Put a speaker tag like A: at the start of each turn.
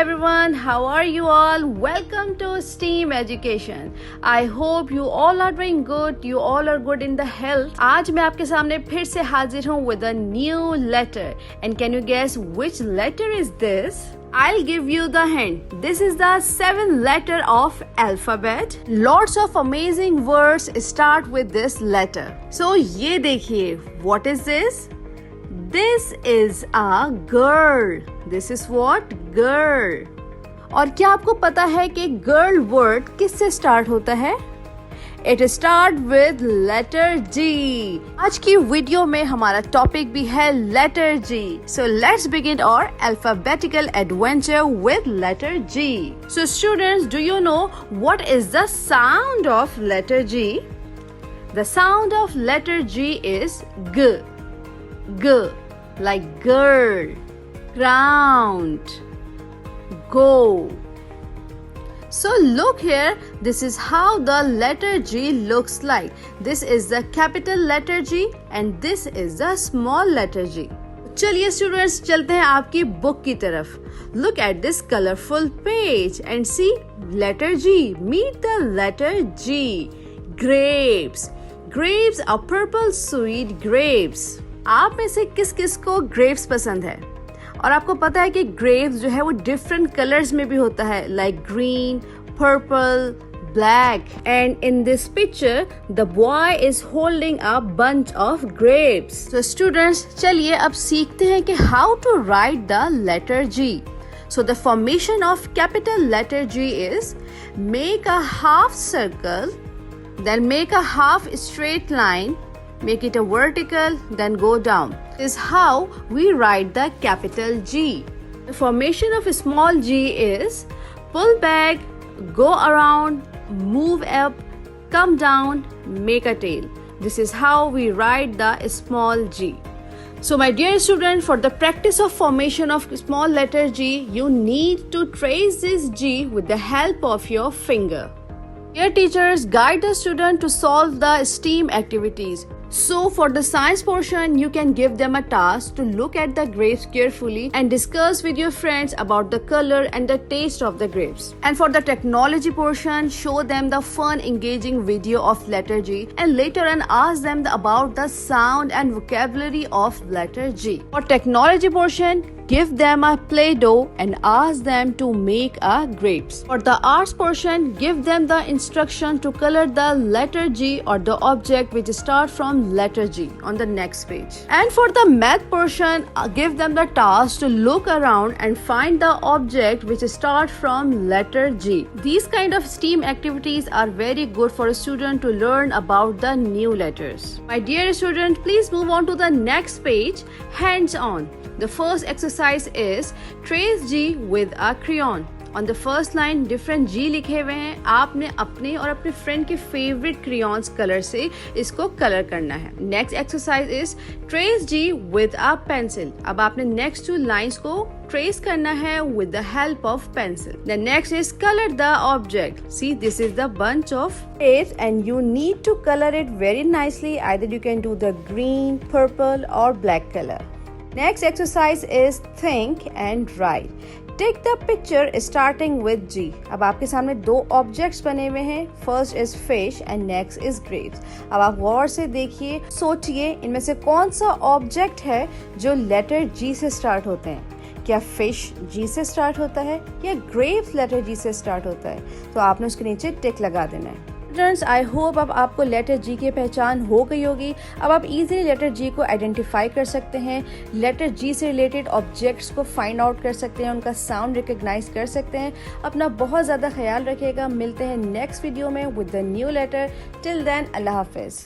A: everyone, how are you all? Welcome to STEAM Education. I hope you all are doing good, you all are good in the health. आज मैं आपके सामने फिर से हाजिर हूँ with a new letter. And can you guess which letter is this? I'll give you the hint. This is the 7th letter of alphabet. Lots of amazing words start with this letter. So ये देखिए, what is this? This is a girl. This is what? Girl. और क्या आपको पता है कि girl word किससे start होता है? It start with letter G. आज की वीडियो में हमारा टॉपिक भी है letter G. So let's begin our alphabetical adventure with letter G. So students, do you know what is the sound of letter G? The sound of letter G is G. G, like girl, ground, go. So look here, this is how the letter G looks like. This is the capital letter G and this is the small letter G. चलिए students चलते हैं आपकी book की तरफ. Look at this colorful page and see letter G. Meet the letter G. Grapes. Grapes are purple sweet grapes. आप में से किस किस को ग्रेप्स पसंद है? और आपको पता है कि ग्रेप्स जो है वो डिफरेंट कलर्स में भी होता है, like green, purple, black. And in this picture the boy is holding a bunch of grapes. तो स्टूडेंट्स चलिए अब सीखते हैं कि how to write the letter G. So the formation of capital letter G is make a half circle, then make a half straight line, make it a vertical, then go down. This is how we write the capital G. The formation of a small g is pull back, go around, move up, come down, make a tail. This is how we write the small g. So my dear student, for the practice of formation of small letter G, you need to trace this G with the help of your finger. Dear teachers, guide the student to solve the STEAM activities. So for the science portion, you can give them a task to look at the grapes carefully and discuss with your friends about the color and the taste of the grapes. And for the technology portion, show them the fun engaging video of letter G and later on ask them about the sound and vocabulary of letter G. For technology portion, give them a Play-Doh and ask them to make a grapes. For the arts portion, give them the instruction to color the letter G or the object which start from letter G on the next page. And for the math portion, give them the task to look around and find the object which start from letter G. These kind of STEAM activities are very good for a student to learn about the new letters. My dear student, please move on to the next page, hands on. The first exercise is trace G with a crayon. On the first line different G लिखे हुए हैं. आपने अपने और अपने friend के favourite crayons colour से इसको कलर करना है. Next exercise is trace G with a pencil. अब आपने next two lines को trace करना है with the help of pencil. The next is color the object. See, this is the bunch of grapes and you need to color it very nicely. Either you can do the green, purple or black color. Next exercise is think and write. Take the picture starting with G. अब आपके सामने दो objects बने हुए हैं. First is fish and next is grapes. अब आप गौर से देखिए, सोचिए इनमें से कौन सा ऑब्जेक्ट है जो लेटर G से स्टार्ट होते हैं. क्या फिश G से स्टार्ट होता है या ग्रेप्स लेटर G से स्टार्ट होता है? तो आपने उसके नीचे टिक लगा देना है. स्टूडेंट्स, आई होप अब आपको लेटर जी की पहचान हो गई होगी. अब आप इजीली लेटर जी को आइडेंटिफाई कर सकते हैं, लेटर जी से रिलेटेड ऑब्जेक्ट्स को फाइंड आउट कर सकते हैं, उनका साउंड रिकग्नाइज कर सकते हैं. अपना बहुत ज़्यादा ख्याल रखिएगा. मिलते हैं नेक्स्ट वीडियो में with the new letter. Till then, अल्लाह हाफिज़.